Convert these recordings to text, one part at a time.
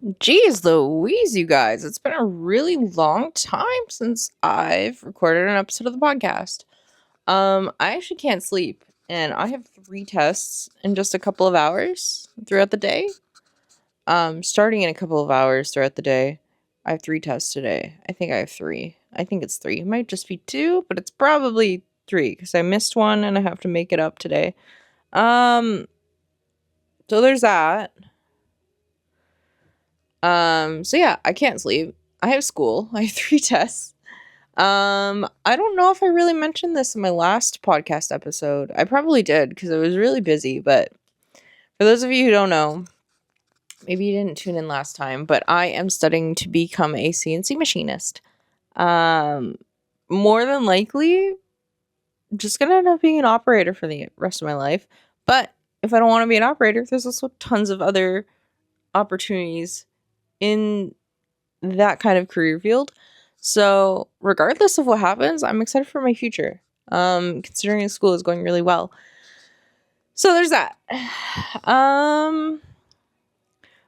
Jeez Louise, you guys. It's been a really long time since I've recorded an episode of the podcast. I actually can't sleep, and I have 3 tests in just a couple of hours throughout the day. Starting in a couple of hours throughout the day. I have 3 tests today. I think I have 3. I think it's 3. It might just be 2, but it's probably 3 because I missed one and I have to make it up today. So there's that. So yeah, I can't sleep. I have school. I have 3 tests. I don't know if I really mentioned this in my last podcast episode. I probably did because I was really busy, but for those of you who don't know, maybe you didn't tune in last time, but I am studying to become a CNC machinist. More than likely, just gonna end up being an operator for the rest of my life. But if I don't want to be an operator, there's also tons of other opportunities in that kind of career field. So regardless of what happens, I'm excited for my future. Considering school is going really well. So there's that.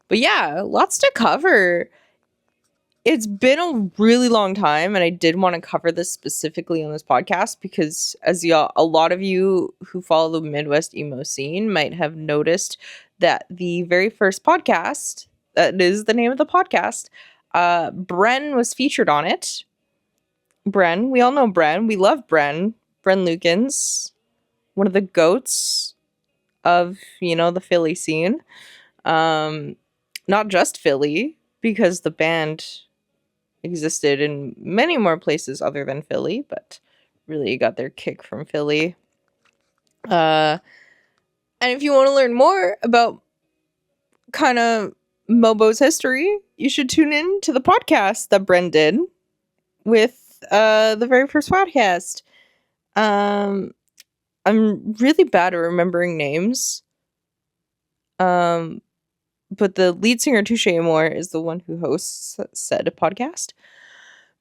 But yeah, lots to cover. It's been a really long time, and I did want to cover this specifically on this podcast because a lot of you who follow the Midwest emo scene might have noticed that the very first podcast, that is the name of the podcast, Bren was featured on it. Bren, we all know Bren. We love Bren. Bren Lukens, one of the goats of, the Philly scene. Not just Philly, because the band existed in many more places other than Philly, but really got their kick from Philly. And if you want to learn more about kind of Mobo's history, you should tune in to the podcast that Bren did with the very first podcast. I'm really bad at remembering names. But the lead singer, Touche Amore, is the one who hosts said podcast.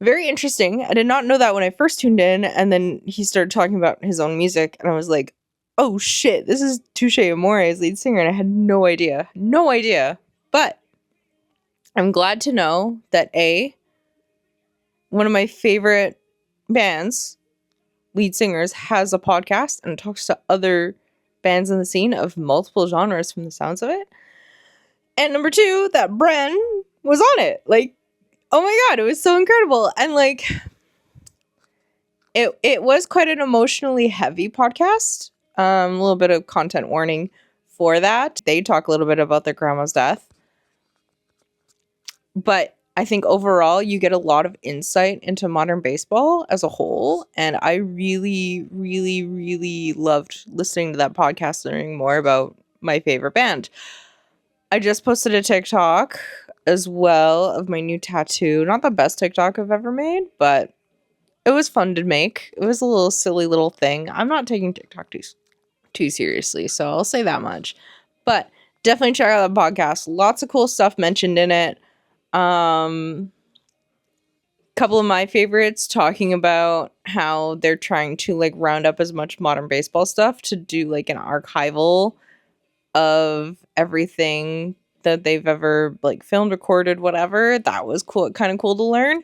Very interesting. I did not know that when I first tuned in, and then he started talking about his own music, and I was like, oh shit, this is Touche Amore's lead singer, and I had no idea. No idea. But I'm glad to know that one of my favorite bands, lead singers, has a podcast and talks to other bands in the scene of multiple genres from the sounds of it. And number 2, that Bren was on it. Like, oh my god, it was so incredible. And like, it was quite an emotionally heavy podcast. A little bit of content warning for that. They talk a little bit about their grandma's death. But I think overall, you get a lot of insight into modern baseball as a whole. And I really, really, really loved listening to that podcast, learning more about my favorite band. I just posted a TikTok as well of my new tattoo. Not the best TikTok I've ever made, but it was fun to make. It was a little silly little thing. I'm not taking TikTok too seriously, so I'll say that much. But definitely check out the podcast. Lots of cool stuff mentioned in it. Couple of my favorites talking about how they're trying to like round up as much modern baseball stuff to do like an archival of everything that they've ever like filmed, recorded, whatever. That was cool, kind of cool to learn.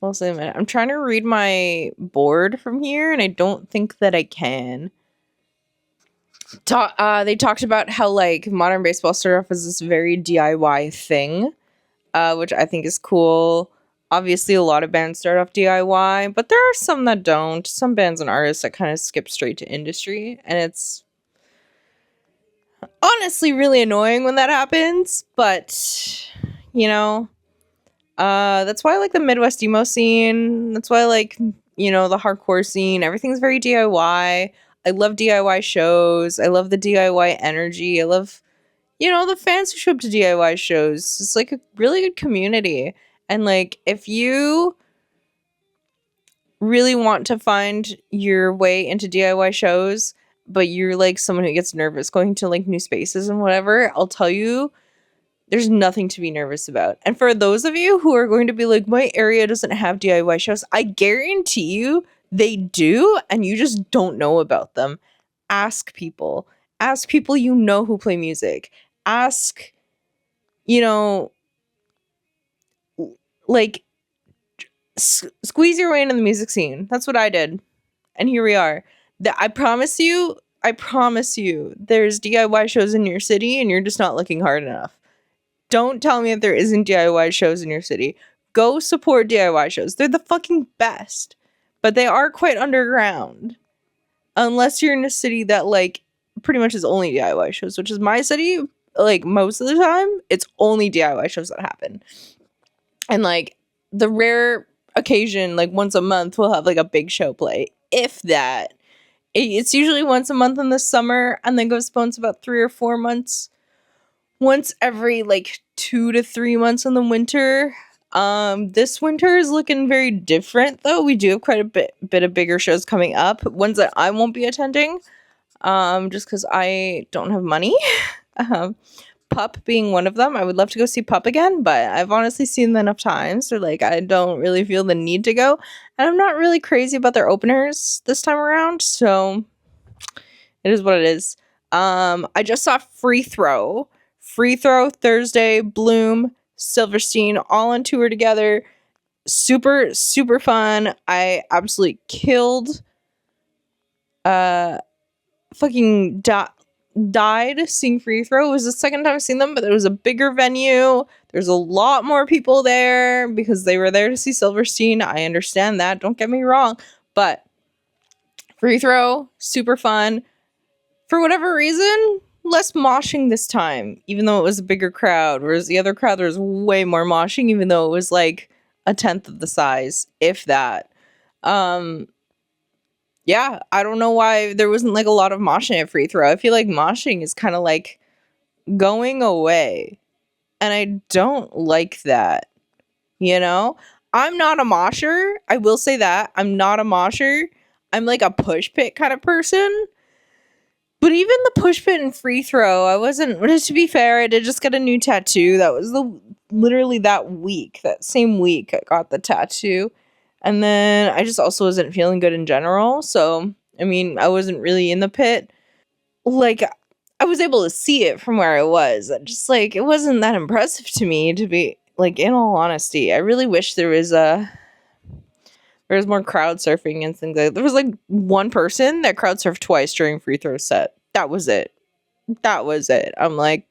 Also, I'm trying to read my board from here, and I don't think that I can. They talked about how like modern baseball started off as this very DIY thing, which I think is cool. Obviously, a lot of bands start off DIY, but there are some that don't. Some bands and artists that kind of skip straight to industry, and it's honestly really annoying when that happens. But that's why I like the Midwest emo scene. That's why I like the hardcore scene. Everything's very DIY. I love DIY shows. I love the DIY energy. I love the fans who show up to DIY shows. It's like a really good community. And like, if you really want to find your way into DIY shows, but you're like someone who gets nervous going to like new spaces and whatever, I'll tell you, there's nothing to be nervous about. And for those of you who are going to be like, my area doesn't have DIY shows, I guarantee you they do, and you just don't know about them. Ask people. Ask people you know who play music. Ask, you know, like, squeeze your way into the music scene. That's what I did. And here we are. I promise you, there's DIY shows in your city and you're just not looking hard enough. Don't tell me that there isn't DIY shows in your city. Go support DIY shows. They're the fucking best. But they are quite underground. Unless you're in a city that, like, pretty much is only DIY shows, which is my city. Like, most of the time, it's only DIY shows that happen. And, like, the rare occasion, like, once a month, we'll have, like, a big show play. If that. It's usually once a month in the summer, and then goes once about 3 or 4 months. Once every, like, 2 to 3 months in the winter. This winter is looking very different, though. We do have quite a bit of bigger shows coming up. Ones that I won't be attending, just because I don't have money. Pup being one of them. I would love to go see Pup again, but I've honestly seen them enough times, so, like, I don't really feel the need to go. And I'm not really crazy about their openers this time around, so it is what it is. I just saw Free Throw, Thursday, Bloom, Silverstein, all on tour together. Super, super fun. I absolutely killed. Fucking died seeing Free Throw. It was the second time I've seen them, but it was a bigger venue. There's a lot more people there because they were there to see Silverstein. I understand that. Don't get me wrong. But Free Throw, super fun. For whatever reason, less moshing this time, even though it was a bigger crowd, whereas the other crowd there was way more moshing, even though it was like a tenth of the size, if that. Yeah, I don't know why there wasn't like a lot of moshing at Free Throw. I feel like moshing is kind of like going away, and I don't like that, you know? I'm not a mosher. I will say that. I'm not a mosher. I'm like a push pit kind of person. But even the push pit and Free Throw, I wasn't. To be fair, I did just get a new tattoo. That was literally that week, that same week, I got the tattoo, and then I just also wasn't feeling good in general. So I mean, I wasn't really in the pit. Like, I was able to see it from where I was. Just like, it wasn't that impressive to me, to be like, in all honesty. I really wish there was more crowd surfing and things like that. There was like one person that crowd surfed twice during Free Throw set. That was it. I'm like,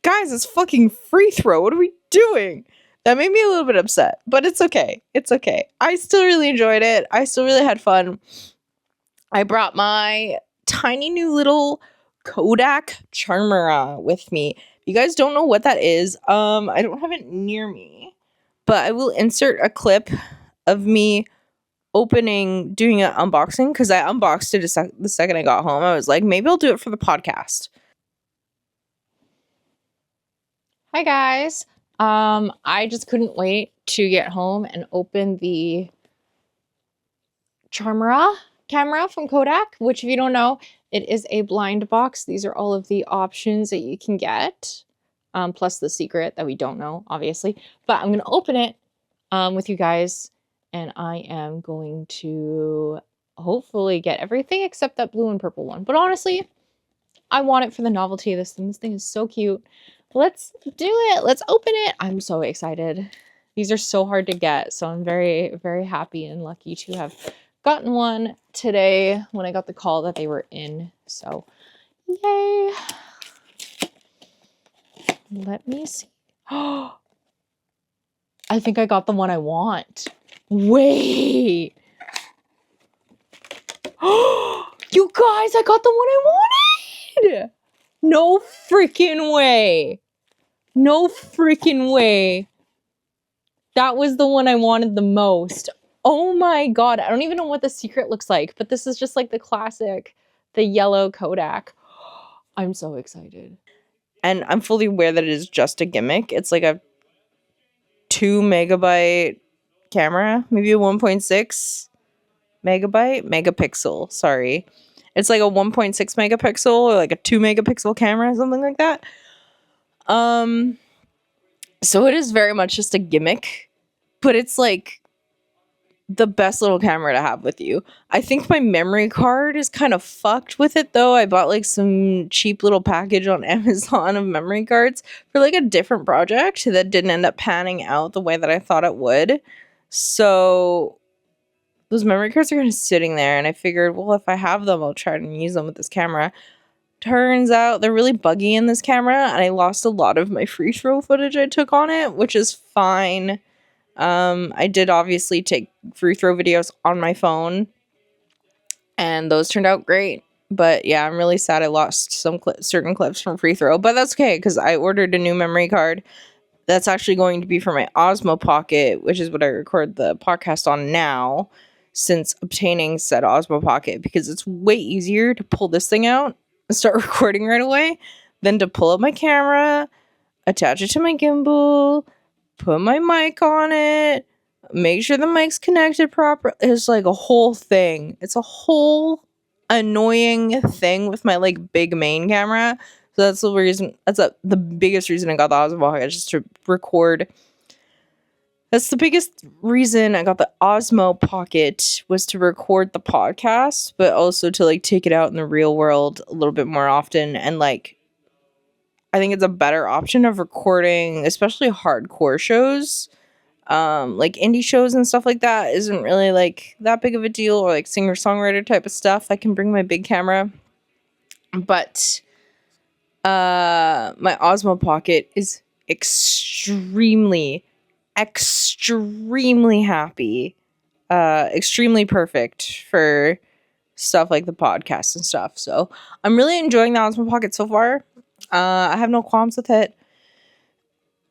guys, it's fucking Free Throw. What are we doing? That made me a little bit upset, but it's okay. I still really enjoyed it. I still really had fun. I brought my tiny new little Kodak Charmera with me. If you guys don't know what that is, I don't have it near me, but I will insert a clip of me doing an unboxing, because I unboxed it the second I got home. I was like, maybe I'll do it for the podcast. Hi guys. I just couldn't wait to get home and open the Charmera camera from Kodak, which, if you don't know, it is a blind box. These are all of the options that you can get, plus the secret that we don't know, obviously. But I'm going to open it with you guys, and I am going to hopefully get everything except that blue and purple one. But honestly, I want it for the novelty of this thing. This thing is so cute. Let's do it. Let's open it. I'm so excited. These are so hard to get, so I'm very, very happy and lucky to have gotten one today when I got the call that they were in. So, yay. Let me see. Oh, I think I got the one I want. Wait. Oh, you guys, I got the one I wanted. No freaking way. No freaking way. That was the one I wanted the most. Oh my god. I don't even know what the secret looks like, but this is just like the classic, the yellow Kodak. I'm so excited. And I'm fully aware that it is just a gimmick. It's like a 2 megabyte camera, maybe a 1.6 megapixel. Sorry. It's like a 1.6 megapixel or like a 2 megapixel camera, something like that. So it is very much just a gimmick, but it's like the best little camera to have with you. I think my memory card is kind of fucked with it though. I bought like some cheap little package on Amazon of memory cards for like a different project that didn't end up panning out the way that I thought it would. So those memory cards are kind of sitting there, and I figured, well, if I have them, I'll try and use them with this camera. Turns out they're really buggy in this camera, and I lost a lot of my free throw footage I took on it, which is fine. I did obviously take free throw videos on my phone, and those turned out great. But yeah, I'm really sad I lost some certain clips from free throw, but that's okay because I ordered a new memory card that's actually going to be for my Osmo Pocket, which is what I record the podcast on now, since obtaining said Osmo Pocket, because it's way easier to pull this thing out and start recording right away than to pull up my camera, attach it to my gimbal, put my mic on it, make sure the mic's connected properly. It's like a whole thing. It's a whole annoying thing with my like big main camera. So that's the reason. The biggest reason I got the Osmo Pocket, just to record. That's the biggest reason I got the Osmo Pocket, was to record the podcast, but also to like take it out in the real world a little bit more often. And like, I think it's a better option of recording, especially hardcore shows. Like indie shows and stuff like that isn't really like that big of a deal, or like singer-songwriter type of stuff. I can bring my big camera. But my Osmo Pocket is extremely happy, extremely perfect for stuff like the podcast and stuff. So I'm really enjoying the Osmo Pocket so far. I have no qualms with it.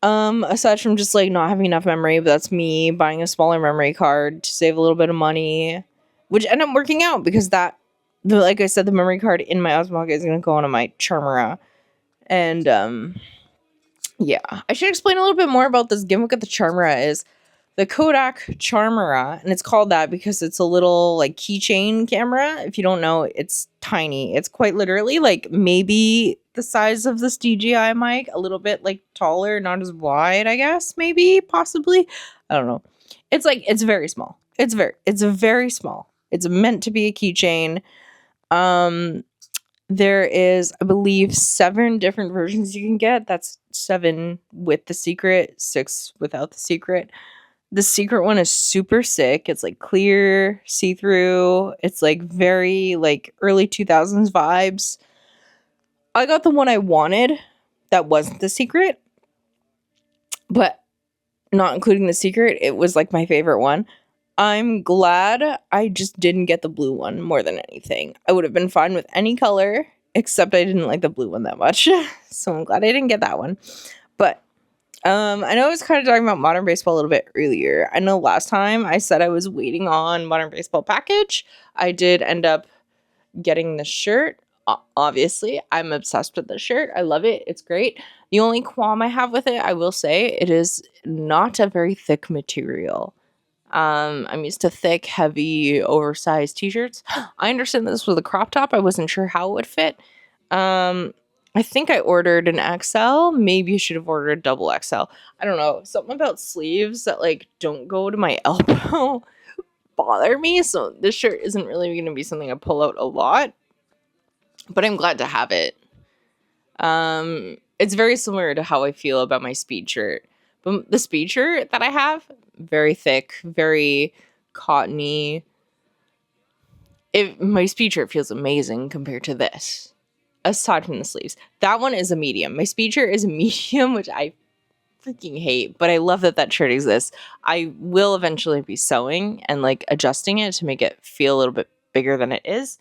Aside from just like not having enough memory, but that's me buying a smaller memory card to save a little bit of money, which ended up working out because like I said, the memory card in my Osmo Pocket is going to go onto my Charmera. And yeah, I should explain a little bit more about this gimmick of the Charmera. Is the Kodak Charmera, and it's called that because it's a little like keychain camera. If you don't know, it's tiny. It's quite literally like maybe the size of this DJI mic, a little bit like taller, not as wide, I guess, maybe, possibly. I don't know. It's very small. It's very small. It's meant to be a keychain. There is, I believe, 7 different versions you can get. That's 7 with the secret, 6 without the secret. The secret one is super sick. It's like clear, see-through. It's like very like early 2000s vibes. I got the one I wanted that wasn't the secret, but not including the secret, it was like my favorite one. I'm glad I just didn't get the blue one more than anything. I would have been fine with any color, except I didn't like the blue one that much. So I'm glad I didn't get that one. But I know I was kind of talking about Modern Baseball a little bit earlier. I know last time I said I was waiting on Modern Baseball package. I did end up getting the shirt. Obviously, I'm obsessed with the shirt. I love it. It's great. The only qualm I have with it, I will say, it is not a very thick material. I'm used to thick, heavy, oversized t-shirts. I understand this was a crop top. I wasn't sure how it would fit. I think I ordered an XL. Maybe I should have ordered a double XL. I don't know. Something about sleeves that like don't go to my elbow bother me. So this shirt isn't really going to be something I pull out a lot. But I'm glad to have it. It's very similar to how I feel about my speed shirt. But the speed shirt that I have, very thick, very cottony. My speed shirt feels amazing compared to this. Aside from the sleeves. That one is a medium. My speed shirt is a medium, which I freaking hate. But I love that shirt exists. I will eventually be sewing and like adjusting it to make it feel a little bit bigger than it is.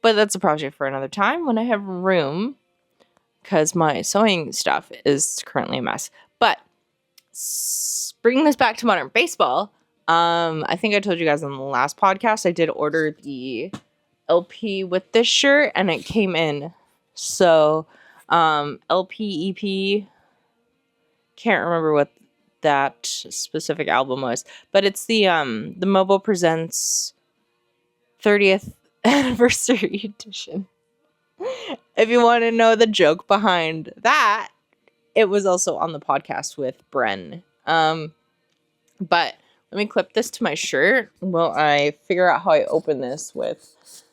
But that's a project for another time when I have room, because my sewing stuff is currently a mess. But bringing this back to Modern Baseball, I think I told you guys on the last podcast, I did order the LP with this shirt, and it came in. So, LP, EP, can't remember what that specific album was, but it's the Mobo Presents 30th Anniversary Edition. If you want to know the joke behind that, it was also on the podcast with Bren. But Let me clip this to my shirt while I figure out how I open this with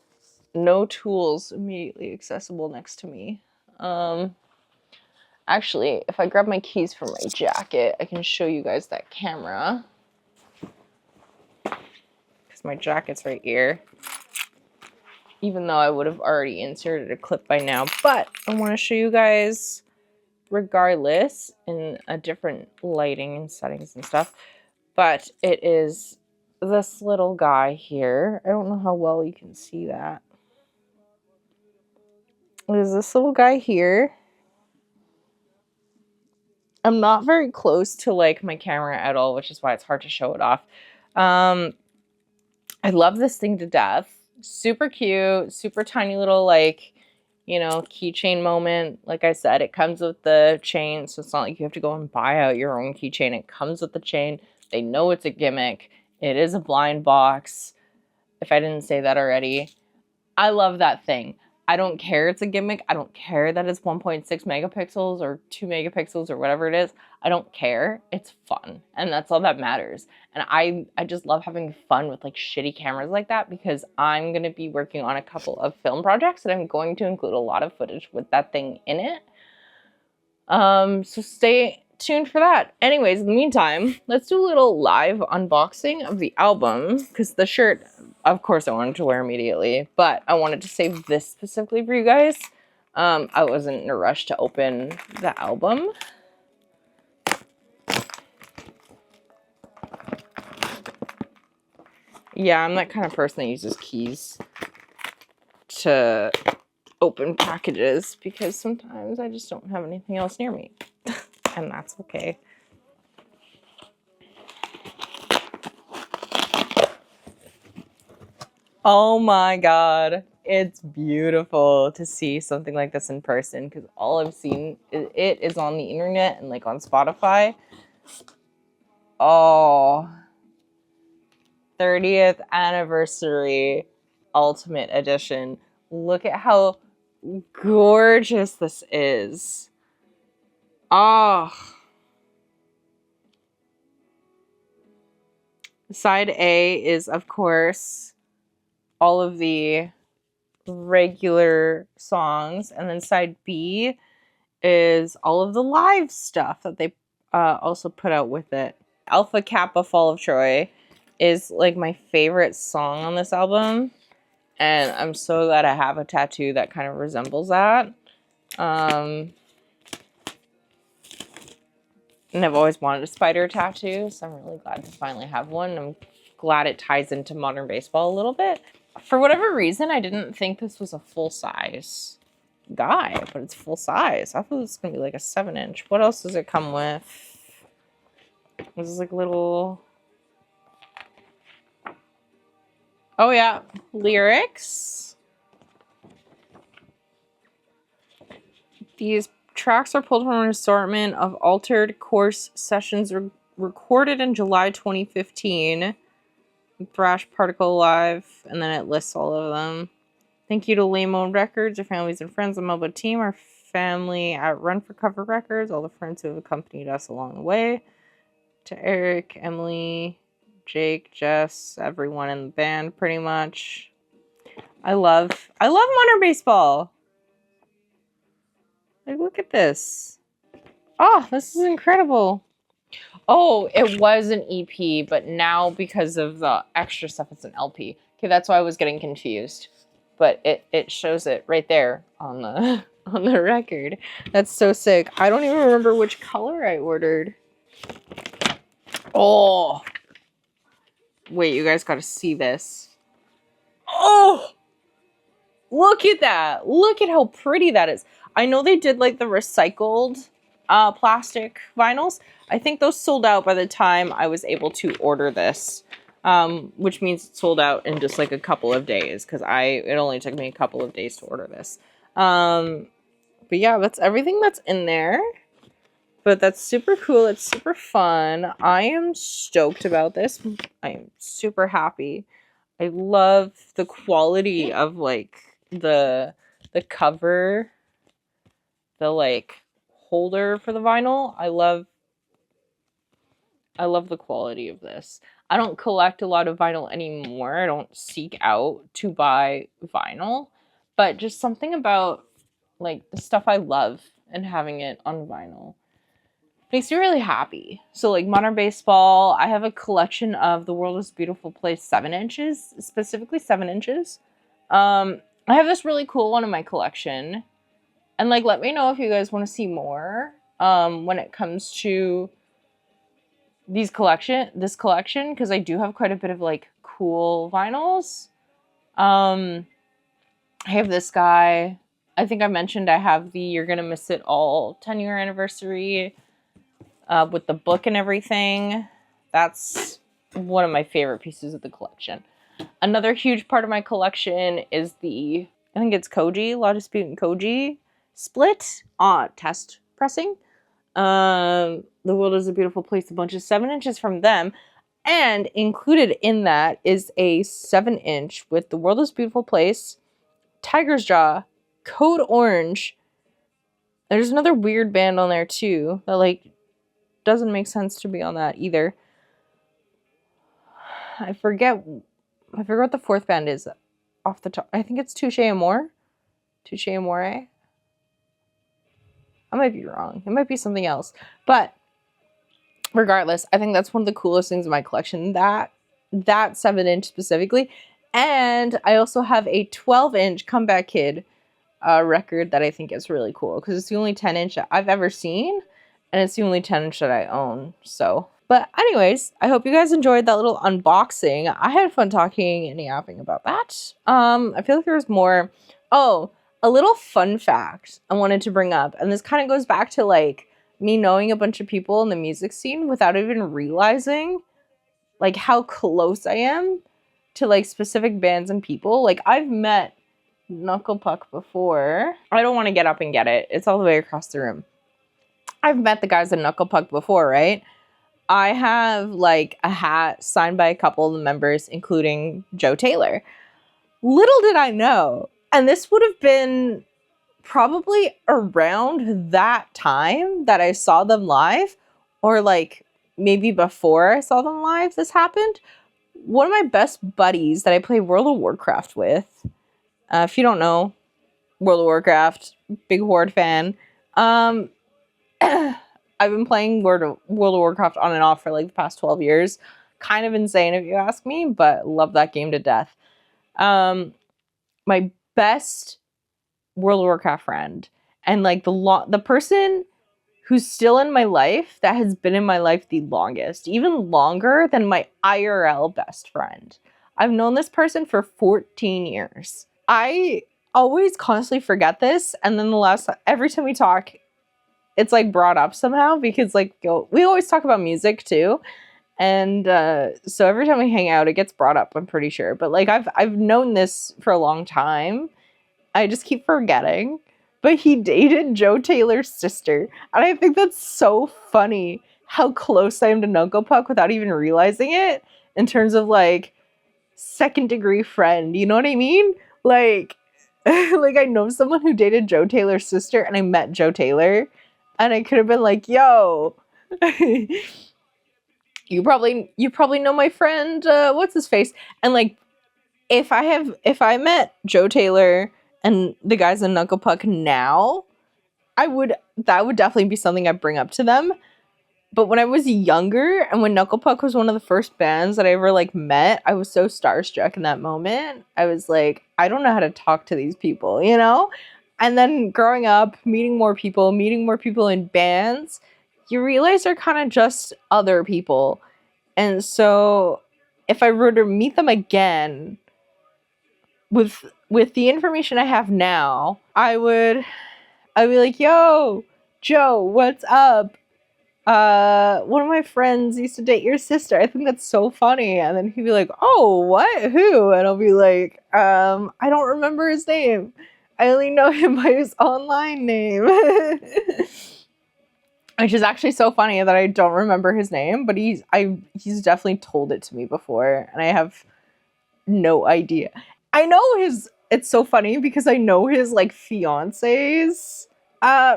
no tools immediately accessible next to me. Actually, if I grab my keys from my jacket, I can show you guys that camera. Because my jacket's right here. Even though I would have already inserted a clip by now. But I want to show you guys, regardless, in a different lighting and settings and stuff. But it is this little guy here. I don't know how well you can see that. It is this little guy here. I'm not very close to like my camera at all, which is why it's hard to show it off. I love this thing to death. Super cute, super tiny little like, you know, keychain moment. Like I said, it comes with the chain, so it's not like you have to go and buy out your own keychain. It comes with the chain. They know it's a gimmick. It is a blind box, if I didn't say that already. I love that thing. I don't care it's a gimmick. I don't care that it's 1.6 megapixels or 2 megapixels or whatever it is. I don't care. It's fun. And that's all that matters. And I just love having fun with like shitty cameras like that, because I'm going to be working on a couple of film projects and I'm going to include a lot of footage with that thing in it. So stay tuned for that. Anyways, in the meantime, let's do a little live unboxing of the album, because the shirt, of course I wanted to wear immediately, but I wanted to save this specifically for you guys. I wasn't in a rush to open the album. Yeah, I'm that kind of person that uses keys to open packages, because sometimes I just don't have anything else near me. And that's okay. Oh my god, it's beautiful to see something like this in person, because all I've seen it is on the internet and like on Spotify. Oh, 30th anniversary ultimate edition. Look at how gorgeous this is. Oh. Side A is, of course, all of the regular songs, and then side B is all of the live stuff that they also put out with it. Alpha Kappa Fall of Troy is like my favorite song on this album, and I'm so glad I have a tattoo that kind of resembles that. And I've always wanted a spider tattoo, so I'm really glad to finally have one. I'm glad it ties into modern baseball a little bit. For whatever reason, I didn't think this was a full-size guy, but it's full size. I thought this was going to be like a 7-inch. What else does it come with? This is like little... Oh yeah, lyrics. These tracks are pulled from an assortment of altered course sessions recorded in July 2015. Thrash Particle Live, and then it lists all of them. Thank you to Lamo Records, our families and friends, the Mobo team, our family at Run for Cover Records, all the friends who have accompanied us along the way. To Eric, Emily, Jake, Jess, everyone in the band, pretty much. I love modern baseball. Like, look at this. Oh, this is incredible. Oh, it was an EP, but now because of the extra stuff, it's an LP. Okay, that's why I was getting confused. But it shows it right there on the on the record. That's so sick. I don't even remember which color I ordered. Oh. Wait, you guys got to see this. Oh! Look at that. Look at how pretty that is. I know they did like the recycled plastic vinyls. I think those sold out by the time I was able to order this, which means it sold out in just like a couple of days, because it only took me a couple of days to order this. But yeah, that's everything that's in there. But that's super cool. It's super fun. I am stoked about this. I am super happy. I love the quality of like the cover, the like holder for the vinyl. I love the quality of this. I don't collect a lot of vinyl anymore. I don't seek out to buy vinyl, but just something about like the stuff I love and having it on vinyl makes me really happy. So like modern baseball, I have a collection of The World is a Beautiful Place 7-inches, specifically 7-inches. I have this really cool one in my collection. And like let me know if you guys want to see more when it comes to this collection, because I do have quite a bit of like cool vinyls. I have this guy. I think I mentioned I have the You're Gonna Miss It All 10-year anniversary with the book and everything. That's one of my favorite pieces of the collection. Another huge part of my collection is I think it's Koji, La Dispute and Koji split test pressing. The World is a Beautiful Place, a bunch of 7-inches from them. And included in that is a 7-inch with The World is a Beautiful Place, Tiger's Jaw, Code Orange. There's another weird band on there too that like doesn't make sense to be on that either. I forget what the fourth band is off the top. I think it's Touche Amore. Touche Amore. I might be wrong. It might be something else. But regardless, I think that's one of the coolest things in my collection. That 7-inch specifically. And I also have a 12-inch Comeback Kid record that I think is really cool because it's the only 10-inch that I've ever seen. And it's the only 10-inch that I own. So, but anyways, I hope you guys enjoyed that little unboxing. I had fun talking and yapping about that. I feel like there's more. Oh, a little fun fact I wanted to bring up. And this kind of goes back to like me knowing a bunch of people in the music scene without even realizing like how close I am to like specific bands and people. Like I've met Knuckle Puck before. I don't want to get up and get it. It's all the way across the room. I've met the guys at Knuckle Puck before, right? I have like a hat signed by a couple of the members, including Joe Taylor. Little did I know, and this would have been probably around that time that I saw them live, or like maybe before I saw them live, this happened. One of my best buddies that I play World of Warcraft with, if you don't know, World of Warcraft, big Horde fan, I've been playing World of Warcraft on and off for like the past 12 years. Kind of insane if you ask me, but love that game to death. My best World of Warcraft friend and like the person who's still in my life that has been in my life the longest, even longer than my IRL best friend. I've known this person for 14 years. I always constantly forget this, and then every time we talk, it's like brought up somehow because like we always talk about music too. And so every time we hang out, it gets brought up, I'm pretty sure. But like I've known this for a long time. I just keep forgetting. But he dated Joe Taylor's sister. And I think that's so funny how close I am to Knuckle Puck without even realizing it in terms of like second degree friend. You know what I mean? Like like I know someone who dated Joe Taylor's sister and I met Joe Taylor. And I could have been like, yo, you probably know my friend, what's his face? And like, if I met Joe Taylor and the guys in Knuckle Puck now, that would definitely be something I'd bring up to them. But when I was younger and when Knuckle Puck was one of the first bands that I ever like met, I was so starstruck in that moment. I was like, I don't know how to talk to these people, you know? And then growing up, meeting more people in bands, you realize they're kind of just other people. And so if I were to meet them again with the information I have now, I'd be like, yo, Joe, what's up? One of my friends used to date your sister. I think that's so funny. And then he'd be like, oh, what? Who? And I'll be like, I don't remember his name. I only know him by his online name. Which is actually so funny that I don't remember his name, but he's definitely told it to me before, and I have no idea. I know it's so funny because I know his like fiance's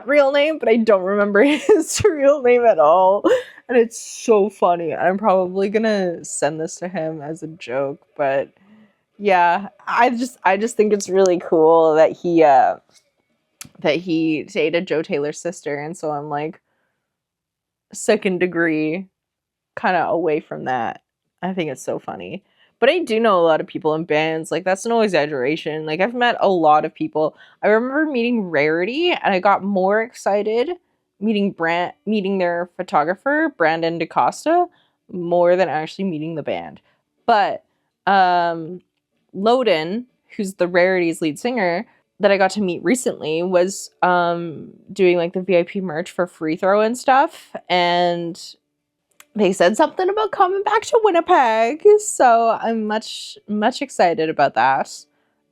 real name, but I don't remember his real name at all. And it's so funny. I'm probably gonna send this to him as a joke, but yeah, I just think it's really cool that he dated Joe Taylor's sister, and so I'm like second degree kind of away from that. I think it's so funny. But I do know a lot of people in bands. Like, that's no exaggeration. Like, I've met a lot of people. I remember meeting Rarity, and I got more excited meeting their photographer, Brandon DaCosta, more than actually meeting the band. But Loden, who's the Rarity's lead singer, that I got to meet recently, was doing like the VIP merch for Free Throw and stuff, and they said something about coming back to Winnipeg, so I'm much excited about that.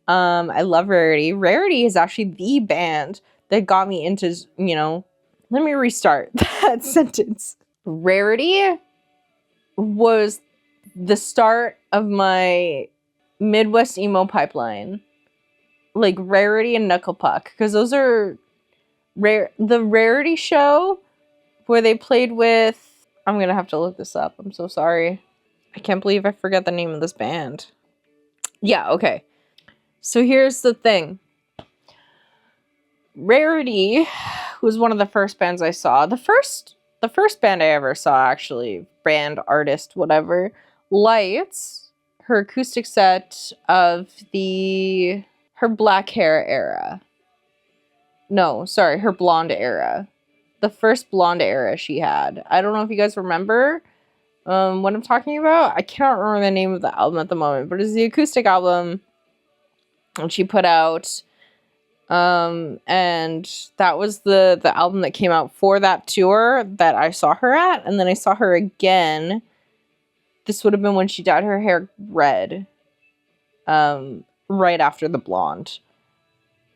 I love Rarity. Rarity is actually the band that got me into, let me restart that sentence. Rarity was the start of my Midwest emo pipeline. Like Rarity and Knuckle Puck, because those are the Rarity show where they played with, I'm gonna have to look this up. I'm so sorry. I can't believe I forgot the name of this band. Yeah, okay. So here's the thing. Rarity was one of the first bands I saw. The first band I ever saw, actually, band, artist, whatever. Lights, her acoustic set of her black hair era. No, sorry, her blonde era. The first blonde era she had. I don't know if you guys remember what I'm talking about. I cannot remember the name of the album at the moment, but it's the acoustic album that she put out. And that was the album that came out for that tour that I saw her at. And then I saw her again. This would have been when she dyed her hair red. Right after the blonde.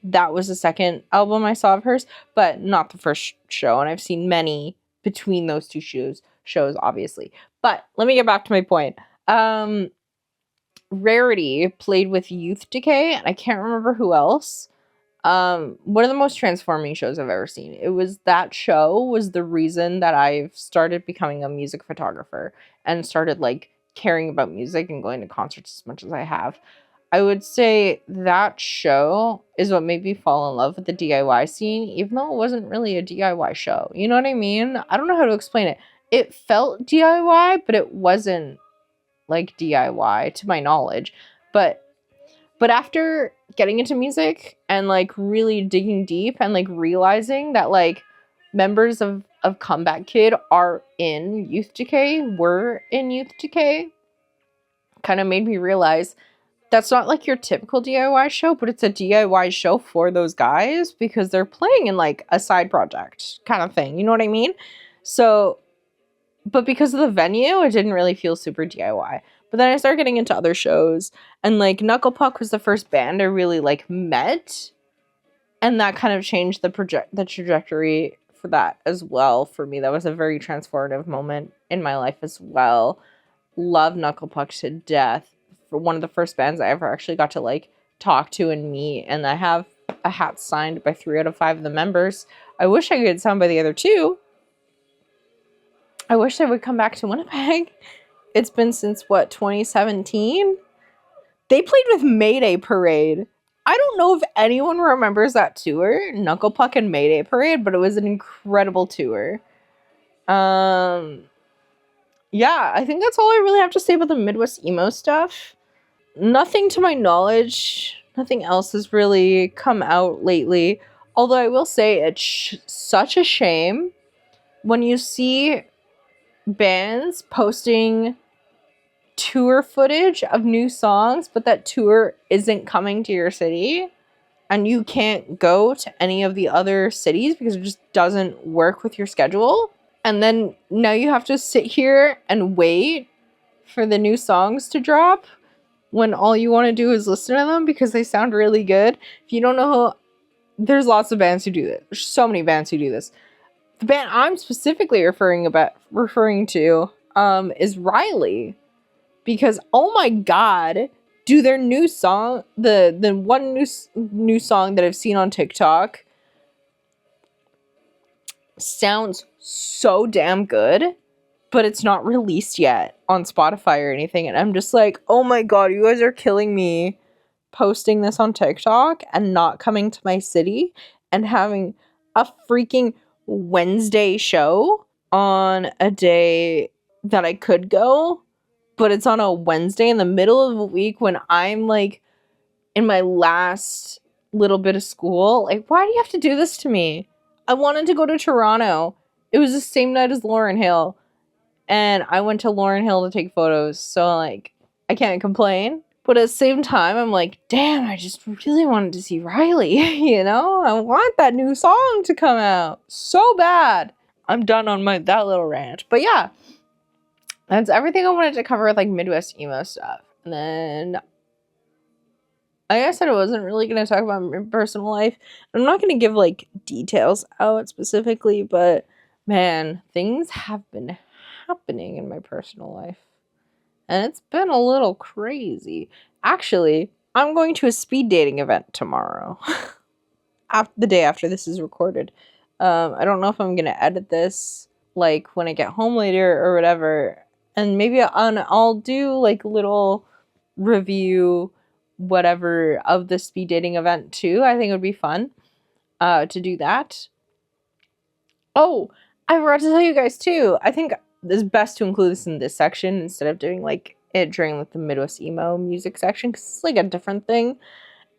That was the second album I saw of hers, but not the first show. And I've seen many between those two shows, obviously. But let me get back to my point. Rarity played with Youth Decay, and I can't remember who else. One of the most transforming shows I've ever seen. It was that show was the reason that I've started becoming a music photographer and started like caring about music and going to concerts as much as I have. I would say that show is what made me fall in love with the DIY scene, even though it wasn't really a DIY show. You know what I mean? I don't know how to explain it. It felt DIY, but it wasn't like DIY to my knowledge. But after getting into music and like really digging deep and like realizing that like members of Comeback Kid were in Youth Decay, kind of made me realize that's not like your typical DIY show, but it's a DIY show for those guys because they're playing in like a side project kind of thing. You know what I mean? So, but because of the venue, it didn't really feel super DIY. But then I started getting into other shows, and like Knuckle Puck was the first band I really like met, and that kind of changed the trajectory for that as well for me. That was a very transformative moment in my life as well. Love Knuckle Puck to death. For one of the first bands I ever actually got to like talk to and meet, and I have a hat signed by 3 out of 5 of the members. I wish I could get signed by the other 2. I wish they would come back to Winnipeg. It's been since 2017? They played with Mayday Parade. I don't know if anyone remembers that tour, Knuckle Puck and Mayday Parade, but it was an incredible tour. Yeah, I think that's all I really have to say about the Midwest emo stuff. Nothing to my knowledge, nothing else has really come out lately. Although I will say it's such a shame when you see bands posting tour footage of new songs, but that tour isn't coming to your city, and you can't go to any of the other cities because it just doesn't work with your schedule. And then now you have to sit here and wait for the new songs to drop when all you want to do is listen to them because they sound really good. If you don't know, there's lots of bands who do this. There's so many bands who do this. The band I'm specifically referring to is Riley, because oh my god, do their new song, the one new song that I've seen on TikTok, sounds so damn good, but it's not released yet on Spotify or anything. And I'm just like, oh my god, you guys are killing me posting this on TikTok and not coming to my city and having a freaking Wednesday show on a day that I could go, but it's on a Wednesday in the middle of the week when I'm like in my last little bit of school. Like, why do you have to do this to me? I wanted to go to Toronto. It was the same night as Lauren Hill, and I went to Lauren Hill to take photos, so like I can't complain. But at the same time, I'm like, damn, I just really wanted to see Riley, you know? I want that new song to come out so bad. I'm done on that little rant. But yeah, that's everything I wanted to cover with like Midwest emo stuff. And then, like I said, I wasn't really going to talk about my personal life. I'm not going to give like details out specifically, but man, things have been happening in my personal life. And it's been a little crazy. Actually, I'm going to a speed dating event tomorrow. The day after this is recorded. I don't know if I'm going to edit this like when I get home later or whatever. And maybe I'll do like a little review, whatever, of the speed dating event too. I think it would be fun to do that. Oh, I forgot to tell you guys too. I think it's best to include this in this section instead of doing like it during like the Midwest emo music section, because it's like a different thing.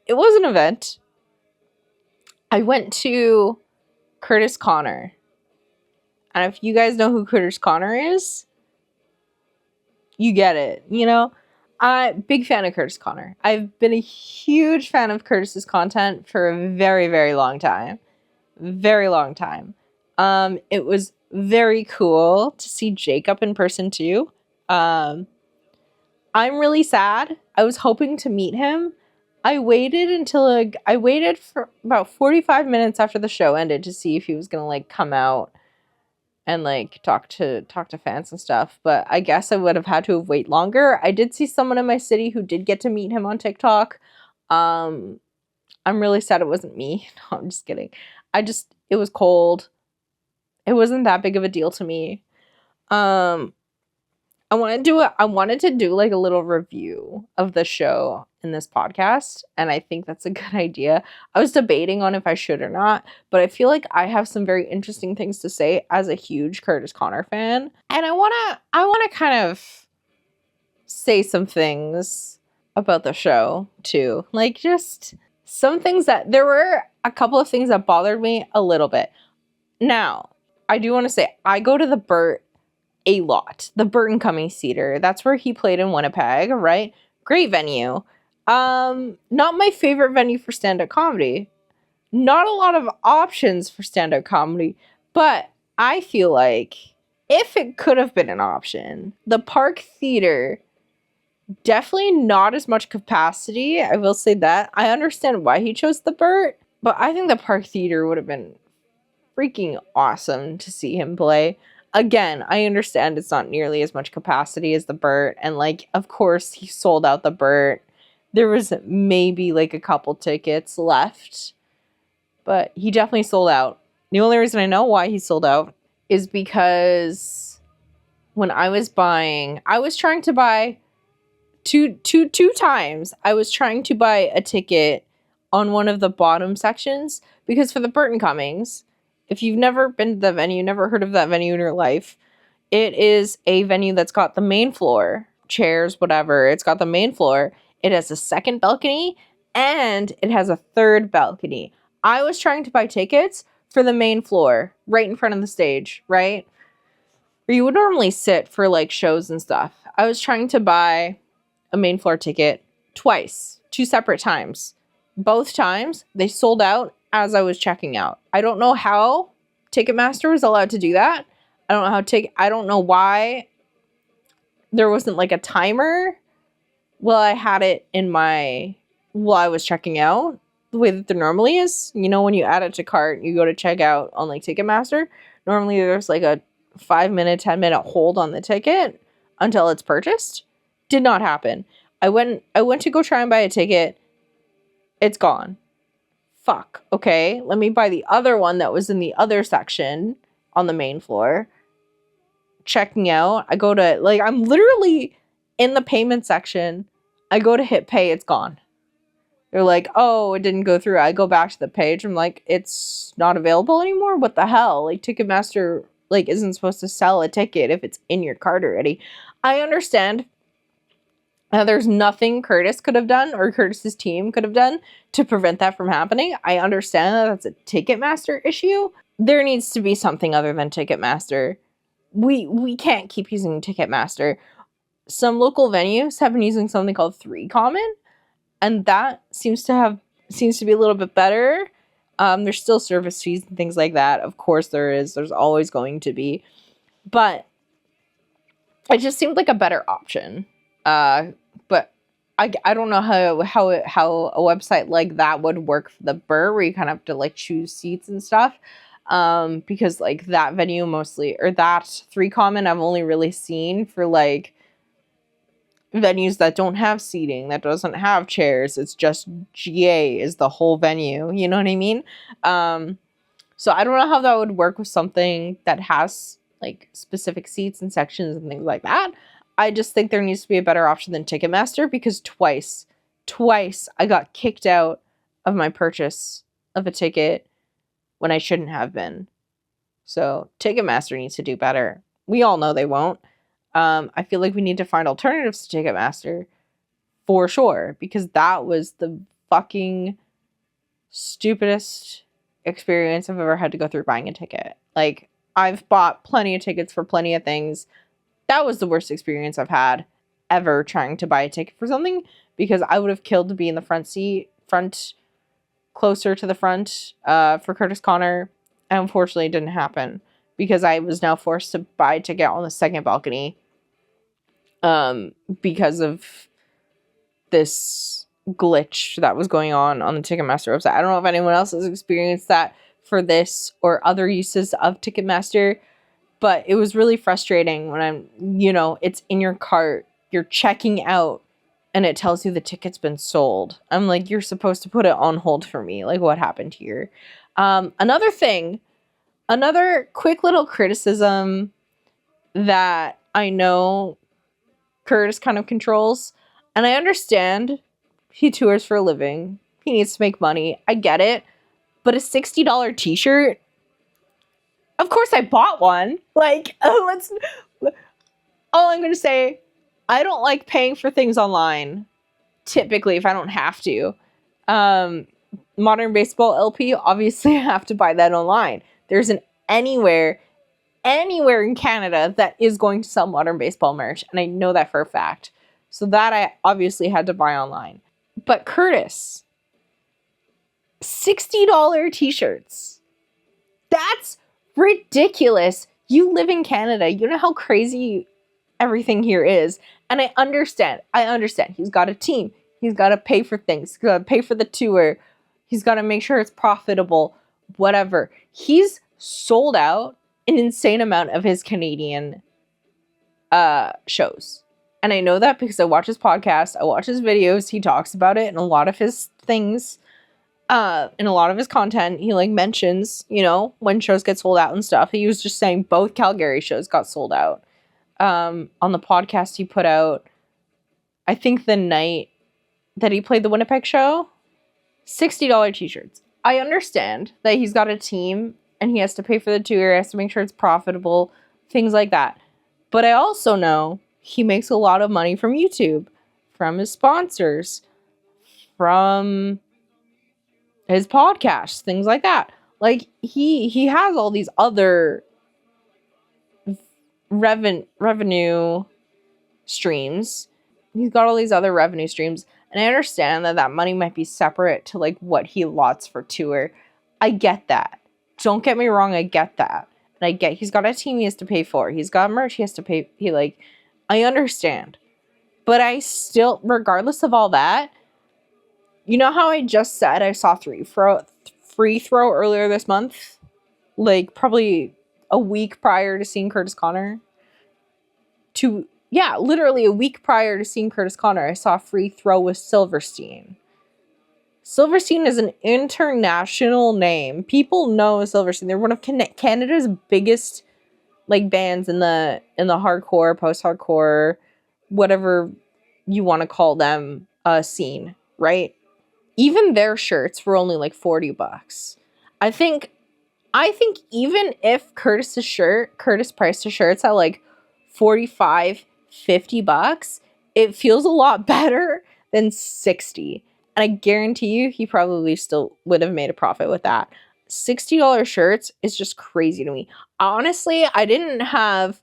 It was an event. I went to Kurtis Connor, and if you guys know who Kurtis Connor is, you get it. You know, big fan of Kurtis Connor. I've been a huge fan of Kurtis's content for a very, very long time. Very long time. It was very cool to see Jacob in person too. I'm really sad. I was hoping to meet him. I waited for about 45 minutes after the show ended to see if he was gonna like come out and like talk to fans and stuff. But I guess I would have had to have waited longer. I did see someone in my city who did get to meet him on TikTok. I'm really sad it wasn't me. No, I'm just kidding. It was cold. It wasn't that big of a deal to me. I wanted to do like a little review of the show in this podcast, and I think that's a good idea. I was debating on if I should or not, but I feel like I have some very interesting things to say as a huge Kurtis Connor fan, and I wanna kind of say some things about the show too. Like just some things there were a couple of things that bothered me a little bit. Now, I do want to say, I go to the Burt a lot. The Burt and Cummings Theater. That's where he played in Winnipeg, right? Great venue. Not my favorite venue for stand-up comedy. Not a lot of options for stand-up comedy. But I feel like if it could have been an option, the Park Theater, definitely not as much capacity. I will say that. I understand why he chose the Burt, but I think the Park Theater would have been freaking awesome to see him play. Again, I understand it's not nearly as much capacity as the Burt, and like, of course, he sold out the Burt. There was maybe like a couple tickets left, but he definitely sold out. The only reason I know why he sold out is because when I was trying to buy two times. I was trying to buy a ticket on one of the bottom sections, because for the Burt and Cummings, if you've never been to the venue, never heard of that venue in your life, it is a venue that's got the main floor, chairs, whatever. It's got the main floor. It has a second balcony, and it has a third balcony. I was trying to buy tickets for the main floor, right in front of the stage, right? Where you would normally sit for like shows and stuff. I was trying to buy a main floor ticket twice, 2 separate times. Both times, they sold out as I was checking out. I don't know how Ticketmaster was allowed to do that. I don't know why there wasn't like a timer while I had it while I was checking out, the way that there normally is. You know, when you add it to cart, you go to check out on like Ticketmaster. Normally there's like a 5-minute, 10-minute hold on the ticket until it's purchased. Did not happen. I went to go try and buy a ticket. It's gone. Fuck. Okay, let me buy the other one that was in the other section. on the main floor, checking out. I go to, like, I'm literally in the payment section. I go to hit pay, it's gone. They're like, oh, it didn't go through. I go back to the page. I'm like, it's not available anymore? What the hell? Like, Ticketmaster, like, isn't supposed to sell a ticket if it's in your cart already. I understand there's nothing Kurtis could have done or Kurtis's team could have done to prevent that from happening. I understand that that's a Ticketmaster issue. There needs to be something other than Ticketmaster. We can't keep using Ticketmaster. Some local venues have been using something called 3 Common, and that seems to be a little bit better. There's still service fees and things like that. Of course there is. There's always going to be. But it just seemed like a better option. But I don't know how a website like that would work for the Burr, where you kind of have to like choose seats and stuff. Because like that venue mostly, or that 3 Common, I've only really seen for like venues that don't have seating, that doesn't have chairs. It's just GA is the whole venue. You know what I mean? So I don't know how that would work with something that has like specific seats and sections and things like that. I just think there needs to be a better option than Ticketmaster, because twice I got kicked out of my purchase of a ticket when I shouldn't have been. So Ticketmaster needs to do better. We all know they won't. I feel like we need to find alternatives to Ticketmaster for sure, because that was the fucking stupidest experience I've ever had to go through buying a ticket. Like, I've bought plenty of tickets for plenty of things. That was the worst experience I've had ever trying to buy a ticket for something, because I would have killed to be in the front, closer to the front, for Kurtis Connor. And unfortunately, it didn't happen, because I was now forced to buy a ticket on the second balcony, because of this glitch that was going on the Ticketmaster website. I don't know if anyone else has experienced that for this or other uses of Ticketmaster, but it was really frustrating when it's in your cart, you're checking out, and it tells you the ticket's been sold. I'm like, you're supposed to put it on hold for me. Like, what happened here? Another quick little criticism that I know Kurtis kind of controls, and I understand he tours for a living. He needs to make money. I get it. But a $60 t-shirt, of course I bought one. Like, all I'm going to say, I don't like paying for things online, typically, if I don't have to. Modern Baseball LP, obviously I have to buy that online. There isn't anywhere in Canada that is going to sell Modern Baseball merch, and I know that for a fact. So that I obviously had to buy online. But Kurtis, $60 t-shirts. That's ridiculous. You live in Canada. You know how crazy everything here is. And I understand. He's got a team. He's got to pay for things. He's got to pay for the tour. He's got to make sure it's profitable. Whatever. He's sold out an insane amount of his Canadian shows. And I know that because I watch his podcast. I watch his videos. He talks about it in a lot of his things. In a lot of his content, he like mentions, when shows get sold out and stuff. He was just saying both Calgary shows got sold out. On the podcast he put out, I think the night that he played the Winnipeg show, $60 t-shirts. I understand that he's got a team and he has to pay for the tour, he has to make sure it's profitable, things like that. But I also know he makes a lot of money from YouTube, from his sponsors, from his podcast, things like that. Like, he has all these other revenue streams. He's got all these other revenue streams. And I understand that money might be separate to, like, what he lots for tour. I get that. Don't get me wrong, I get that. And I get he's got a team he has to pay for. He's got merch he has to pay. I understand. But I still, regardless of all that, you know how I just said I saw Free Throw earlier this month? Like, probably a week prior to seeing Kurtis Connor? Literally a week prior to seeing Kurtis Connor, I saw Free Throw with Silverstein. Silverstein is an international name. People know Silverstein. They're one of Canada's biggest like bands in the hardcore, post-hardcore, whatever you want to call them, scene, right? Even their shirts were only like $40. I think even if Curtis priced his shirts at like 45, $50, it feels a lot better than 60. And I guarantee you he probably still would have made a profit with that. $60 shirts is just crazy to me. Honestly, I didn't have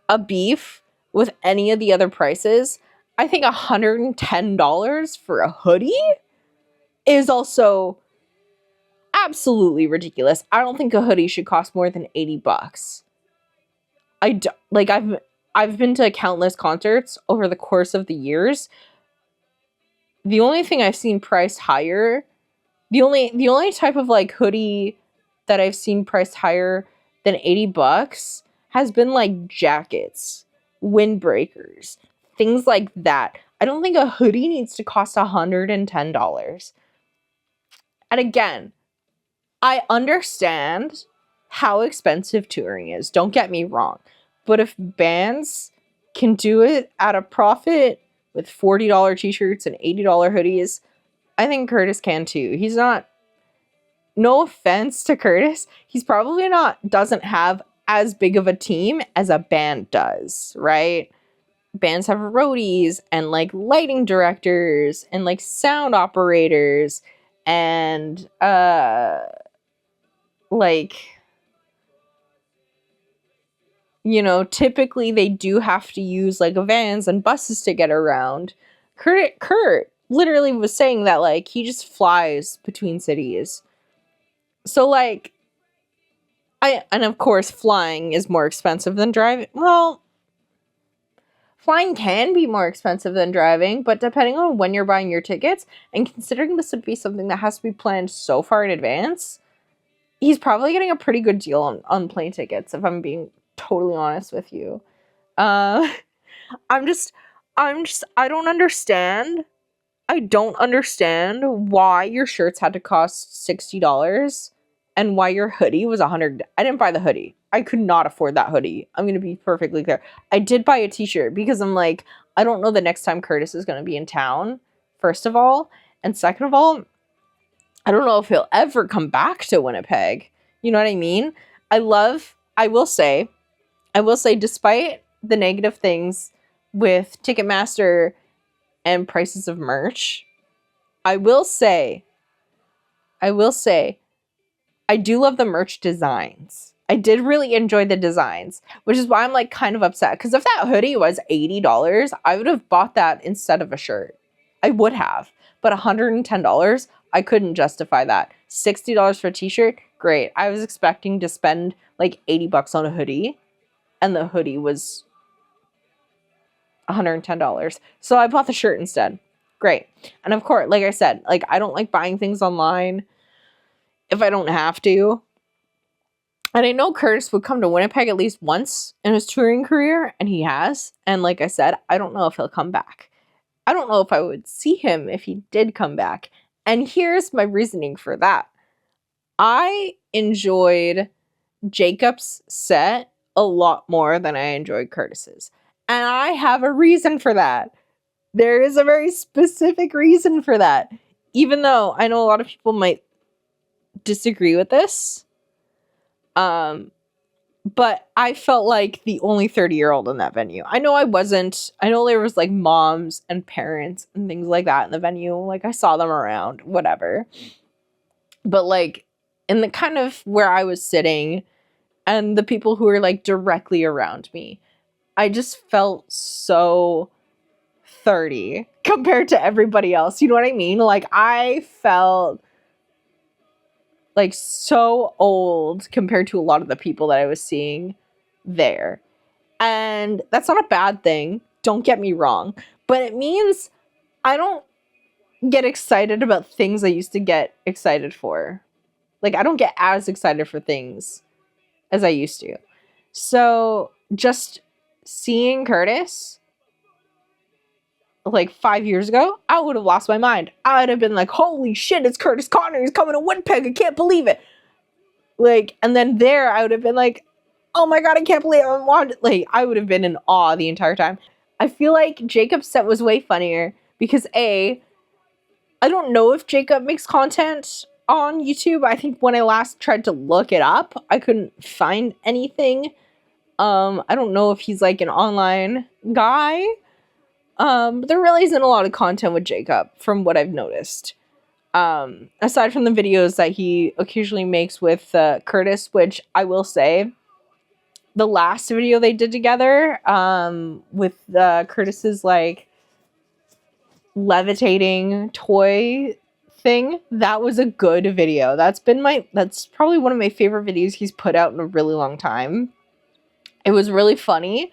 a beef with any of the other prices. I think $110 for a hoodie is also absolutely ridiculous. I don't think a hoodie should cost more than $80. I've been to countless concerts over the course of the years. The only thing I've seen priced higher, the only type of like hoodie that I've seen priced higher than $80 has been like jackets, windbreakers, things like that. I don't think a hoodie needs to cost $110. And again, I understand how expensive touring is. Don't get me wrong. But if bands can do it at a profit with $40 t-shirts and $80 hoodies, I think Kurtis can too. He's not, no offense to Kurtis, he's probably doesn't have as big of a team as a band does, right? Bands have roadies and like lighting directors and like sound operators and like, you know, typically they do have to use like vans and buses to get around. Kurt literally was saying that like he just flies between cities. So like and of course flying is more expensive than driving. Well, flying can be more expensive than driving, but depending on when you're buying your tickets and considering this would be something that has to be planned so far in advance, he's probably getting a pretty good deal on plane tickets, if I'm being totally honest with you. I don't understand. I don't understand why your shirts had to cost $60 and why your hoodie was $100. I didn't buy the hoodie. I could not afford that hoodie. I'm going to be perfectly clear. I did buy a t-shirt because I'm like, I don't know the next time Kurtis is going to be in town, first of all. And second of all, I don't know if he'll ever come back to Winnipeg. You know what I mean? I will say, despite the negative things with Ticketmaster and prices of merch, I will say, I do love the merch designs. I did really enjoy the designs, which is why I'm like kind of upset. Because if that hoodie was $80, I would have bought that instead of a shirt. I would have. But $110, I couldn't justify that. $60 for a t-shirt, great. I was expecting to spend like $80 on a hoodie, and the hoodie was $110. So I bought the shirt instead. Great. And of course, like I said, like I don't like buying things online if I don't have to. And I know Kurtis would come to Winnipeg at least once in his touring career, and he has. And like I said, I don't know if he'll come back. I don't know if I would see him if he did come back. And here's my reasoning for that. I enjoyed Jacob's set a lot more than I enjoyed Kurtis's. And I have a reason for that. There is a very specific reason for that. Even though I know a lot of people might disagree with this. But I felt like the only 30-year-old in that venue. I know I wasn't. I know there was like moms and parents and things like that in the venue. Like I saw them around, whatever. But like in the kind of where I was sitting and the people who were like directly around me, I just felt so 30 compared to everybody else. You know what I mean? Like I felt like so old compared to a lot of the people that I was seeing there. And that's not a bad thing. Don't get me wrong. But it means I don't get excited about things I used to get excited for. Like I don't get as excited for things as I used to. So just seeing Kurtis like 5 years ago, I would have lost my mind. I would have been like, holy shit, it's Kurtis Connor. He's coming to Winnipeg. I can't believe it. Like, and then there I would have been like, oh my God, I can't believe it. Like, I would have been in awe the entire time. I feel like Jacob's set was way funnier because I don't know if Jacob makes content on YouTube. I think when I last tried to look it up, I couldn't find anything. I don't know if he's like an online guy. But there really isn't a lot of content with Jacob from what I've noticed. Aside from the videos that he occasionally makes with Kurtis, which I will say, the last video they did together with Kurtis's like levitating toy thing, that was a good video. That's probably one of my favorite videos he's put out in a really long time. It was really funny,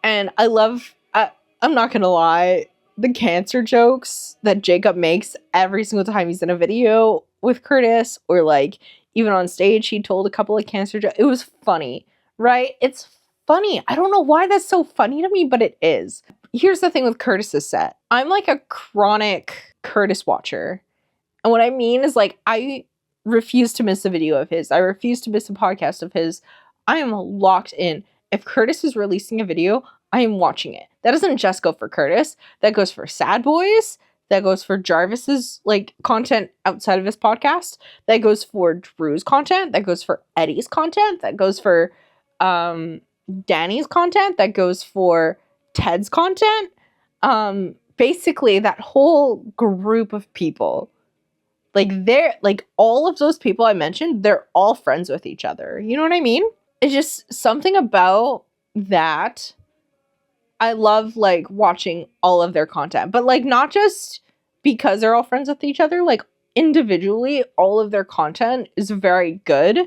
and I'm not gonna lie, the cancer jokes that Jacob makes every single time he's in a video with Kurtis, or like even on stage, he told a couple of cancer jokes. It was funny, right? It's funny. I don't know why that's so funny to me, but it is. Here's the thing with Kurtis's set. I'm like a chronic Kurtis watcher. And what I mean is, like, I refuse to miss a video of his. I refuse to miss a podcast of his. I am locked in. If Kurtis is releasing a video, I am watching it. That doesn't just go for Kurtis. That goes for Sad Boys. That goes for Jarvis's like content outside of his podcast. That goes for Drew's content. That goes for Eddie's content. That goes for Danny's content. That goes for Ted's content. Basically that whole group of people. Like all of those people I mentioned, they're all friends with each other. You know what I mean? It's just something about that. I love like watching all of their content, but like not just because they're all friends with each other, like individually, all of their content is very good,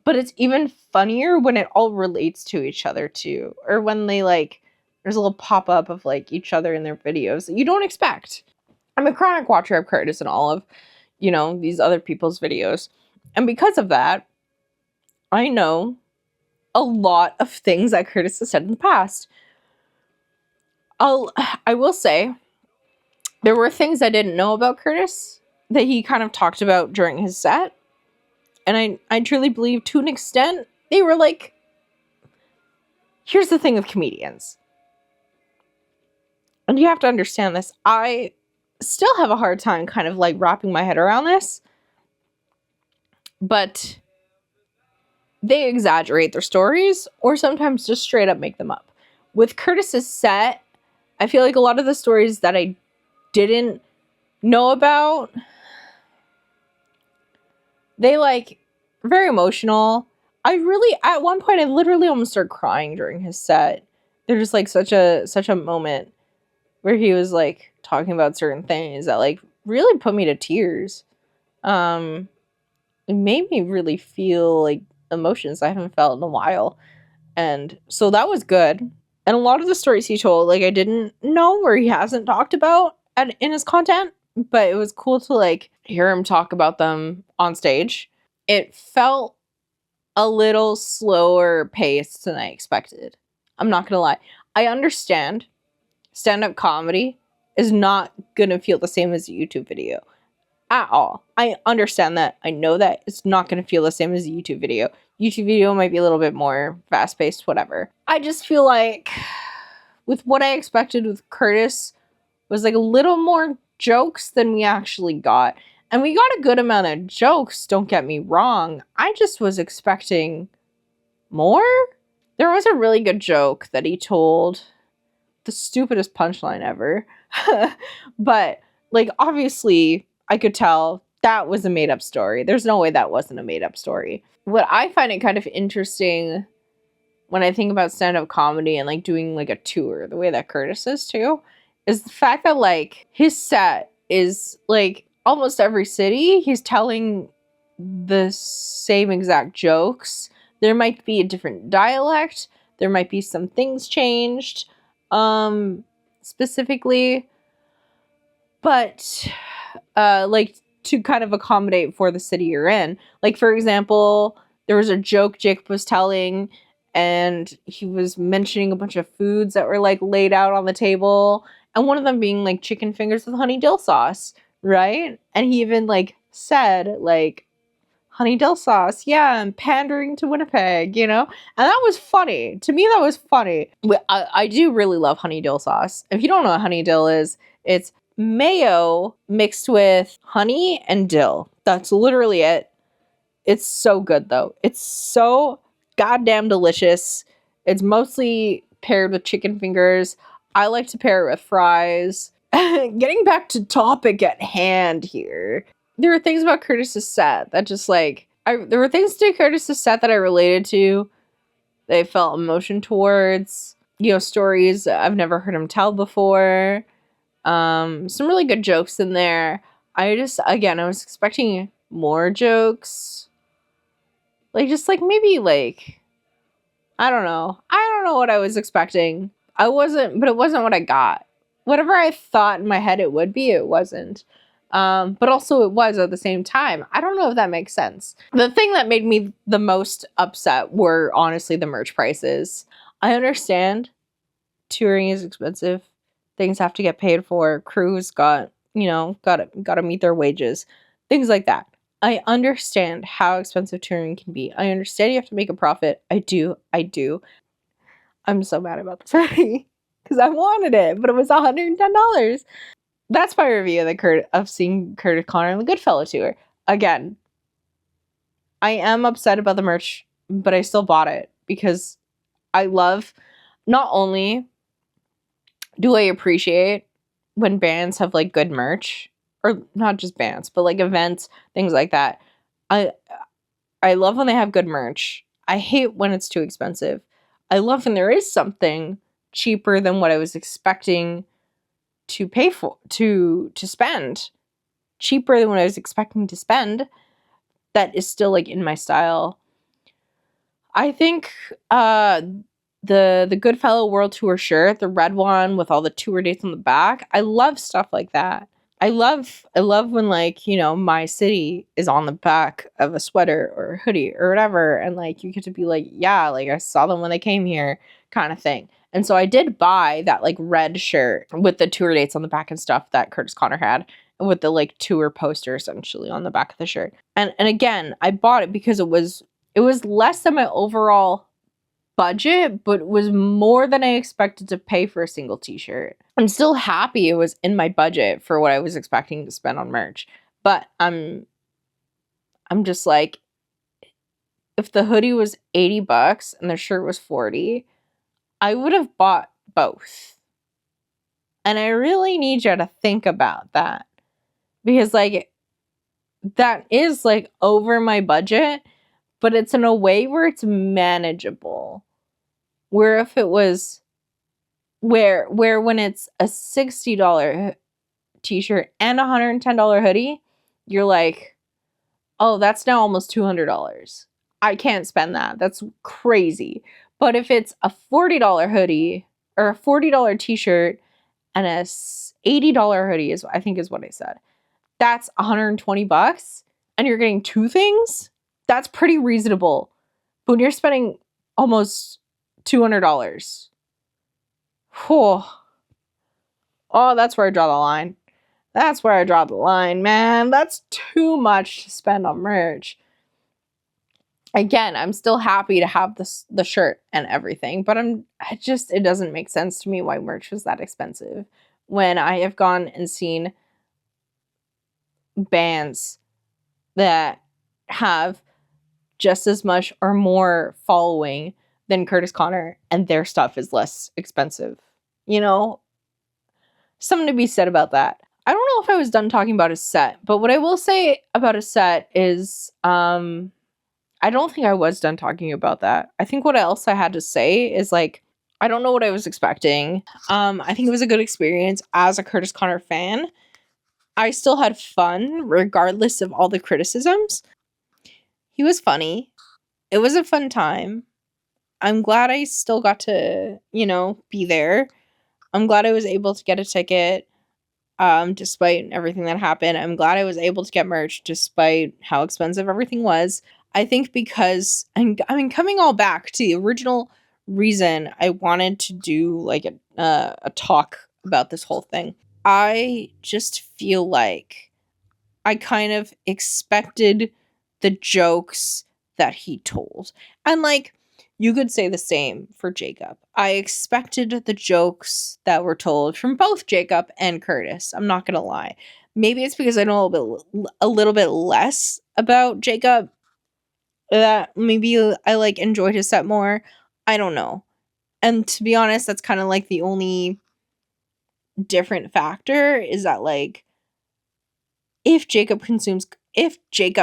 but it's even funnier when it all relates to each other too. Or when they like, there's a little pop up of like each other in their videos that you don't expect. I'm a chronic watcher of Kurtis and all of, you know, these other people's videos. And because of that, I know a lot of things that Kurtis has said in the past. I will say, there were things I didn't know about Kurtis that he kind of talked about during his set. And I truly believe, to an extent, they were like, here's the thing with comedians. And you have to understand this. I still have a hard time kind of like wrapping my head around this. But they exaggerate their stories or sometimes just straight up make them up. With Kurtis's set, I feel like a lot of the stories that I didn't know about, they like very emotional. At one point I literally almost started crying during his set. They're just like such a moment where he was like talking about certain things that like really put me to tears. It made me really feel like emotions I haven't felt in a while. And so that was good. And a lot of the stories he told, like, I didn't know or he hasn't talked about in his content, but it was cool to, like, hear him talk about them on stage. It felt a little slower paced than I expected. I'm not gonna lie. I understand stand-up comedy is not gonna feel the same as a YouTube video. At all. I understand that. I know that it's not going to feel the same as a YouTube video. YouTube video might be a little bit more fast-paced, whatever. I just feel like with what I expected with Kurtis was like a little more jokes than we actually got. And we got a good amount of jokes, don't get me wrong. I just was expecting more. There was a really good joke that he told. The stupidest punchline ever. But, like, obviously, I could tell that was a made-up story. There's no way that wasn't a made-up story. What I find it kind of interesting when I think about stand-up comedy and, like, doing, like, a tour, the way that Kurtis is, too, is the fact that, like, his set is, like, almost every city, he's telling the same exact jokes. There might be a different dialect. There might be some things changed, specifically. But like to kind of accommodate for the city you're in. Like, for example, there was a joke Jacob was telling and he was mentioning a bunch of foods that were like laid out on the table And one of them being like chicken fingers with honey dill sauce, right? And he even like said like honey dill sauce, yeah, I'm pandering to Winnipeg, you know? And that was funny. To me, that was funny. I do really love honey dill sauce. If you don't know what honey dill is, it's mayo mixed with honey and dill. That's literally it. It's so good, though. It's so goddamn delicious. It's mostly paired with chicken fingers. I like to pair it with fries. Getting back to topic at hand here. There are things about Kurtis's set that just like there were things to Kurtis's set that I related to. That I felt emotion towards. You know, stories I've never heard him tell before. Some really good jokes in there. I was expecting more jokes. Like just like maybe like I don't know what I was expecting. But it wasn't what I got. Whatever I thought in my head it would be, it wasn't. But also it was at the same time. I don't know if that makes sense. The thing that made me the most upset were honestly the merch prices. I understand touring is expensive. Things have to get paid for. Crews got to meet their wages. Things like that. I understand how expensive touring can be. I understand you have to make a profit. I do. I'm so mad about this already because I wanted it, but it was $110. That's my review of seeing Kurtis Connor on the Goodfellow tour. Again, I am upset about the merch, but I still bought it because I love, not only do I appreciate when bands have like good merch, or not just bands, but like events, things like that. I love when they have good merch. I hate when it's too expensive. I love when there is something cheaper than what I was expecting to pay for, to spend, cheaper than what I was expecting to spend, that is still like in my style. I think the Goodfellow World Tour shirt, the red one with all the tour dates on the back, I love stuff like that. I love when like, you know, my city is on the back of a sweater or a hoodie or whatever, and like you get to be like, yeah, like I saw them when they came here, kind of thing. And so I did buy that like red shirt with the tour dates on the back and stuff that Kurtis Connor had, with the like tour poster essentially on the back of the shirt. And again, I bought it because it was less than my overall budget, but it was more than I expected to pay for a single t-shirt. I'm still happy it was in my budget for what I was expecting to spend on merch. But I'm just like, if the hoodie was $80 and the shirt was $40, I would have bought both. And I really need you to think about that. Because like that is like over my budget, but it's in a way where it's manageable. Where if it was where when it's a $60 t-shirt and a $110 hoodie, you're like, oh, that's now almost $200. I can't spend that. That's crazy. But if it's a $40 hoodie or a $40 t-shirt and a $80 hoodie I think is what I said. That's $120 and you're getting two things? That's pretty reasonable. But when you're spending almost $200. Oh, that's where I draw the line. That's where I draw the line, man. That's too much to spend on merch. Again, I'm still happy to have the shirt and everything, but it doesn't make sense to me why merch was that expensive when I have gone and seen bands that have just as much or more following than Kurtis Connor, and their stuff is less expensive. You know? Something to be said about that. I don't know if I was done talking about his set, but what I will say about his set is, I don't think I was done talking about that. I think what else I had to say is, like, I don't know what I was expecting. I think it was a good experience as a Kurtis Connor fan. I still had fun, regardless of all the criticisms. He was funny. It was a fun time. I'm glad I still got to, be there. I'm glad I was able to get a ticket, despite everything that happened. I'm glad I was able to get merch, despite how expensive everything was. I think because, coming all back to the original reason I wanted to do, like, a talk about this whole thing. I just feel like I kind of expected the jokes that he told. And like, you could say the same for Jacob. I expected the jokes that were told from both Jacob and Kurtis. I'm not going to lie. Maybe it's because I know a little bit less about Jacob, that maybe I like enjoyed his set more. I don't know. And to be honest, that's kind of like the only different factor, is that like, if Jacob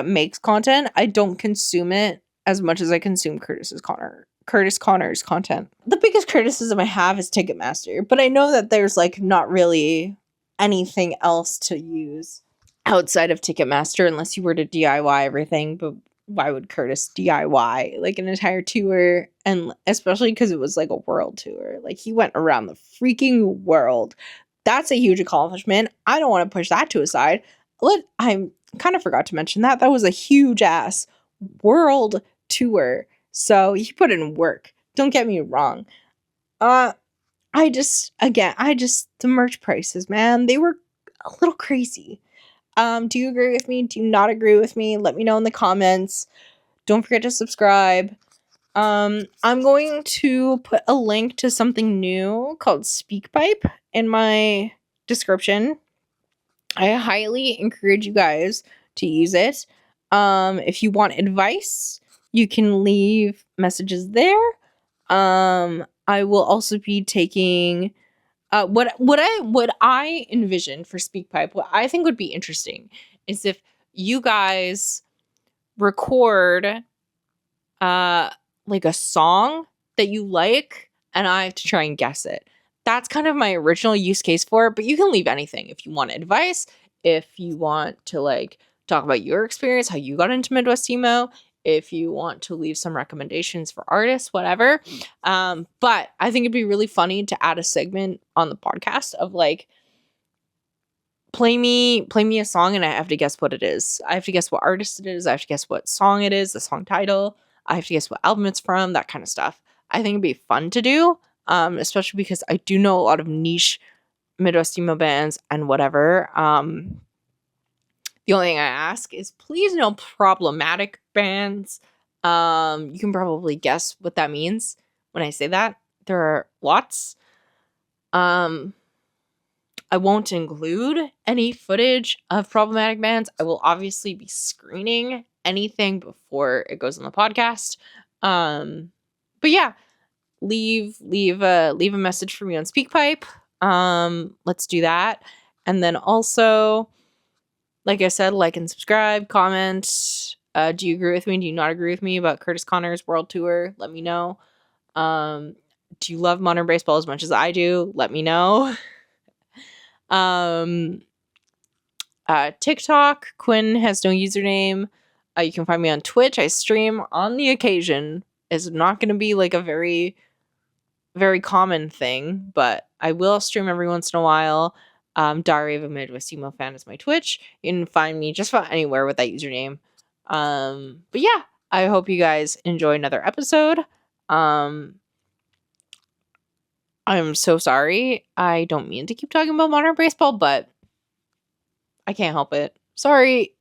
makes content, I don't consume it as much as I consume Kurtis Connor's content. The biggest criticism I have is Ticketmaster, but I know that there's like not really anything else to use outside of Ticketmaster unless you were to DIY everything. But why would Kurtis DIY like an entire tour? And especially because it was like a world tour. Like, he went around the freaking world. That's a huge accomplishment. I don't want to push that to a side. I kind of forgot to mention that. That was a huge ass world tour. So he put in work. Don't get me wrong. The merch prices, man, they were a little crazy. Do you agree with me? Do you not agree with me? Let me know in the comments. Don't forget to subscribe. I'm going to put a link to something new called SpeakPipe in my description. I highly encourage you guys to use it. If you want advice, you can leave messages there. I will also be taking what I envision for SpeakPipe. What I think would be interesting is if you guys record like a song that you like, and I have to try and guess it. That's kind of my original use case for it, but you can leave anything. If you want advice, if you want to like talk about your experience, how you got into Midwest emo, if you want to leave some recommendations for artists, whatever. But I think it'd be really funny to add a segment on the podcast of like, play me a song and I have to guess what it is. I have to guess what artist it is. I have to guess what song it is, the song title. I have to guess what album it's from, that kind of stuff. I think it'd be fun to do, especially because I do know a lot of niche Midwest emo bands and whatever. The only thing I ask is please no problematic bands. You can probably guess what that means when I say that. There are lots. I won't include any footage of problematic bands. I will obviously be screening anything before it goes on the podcast. But yeah, leave a message for me on SpeakPipe. Let's do that. And then also, like I said, like and subscribe, comment. Do you agree with me? Do you not agree with me about Kurtis Connor's world tour? Let me know. Do you love modern baseball as much as I do? Let me know. TikTok, Quinn has no username. You can find me on Twitch. I stream on the occasion. It's not going to be like a very, very common thing, but I will stream every once in a while. Diary of a Midwest emo fan is my Twitch. You can find me just about anywhere with that username. But yeah, I hope you guys enjoy another episode. I'm so sorry. I don't mean to keep talking about modern baseball, but I can't help it. Sorry.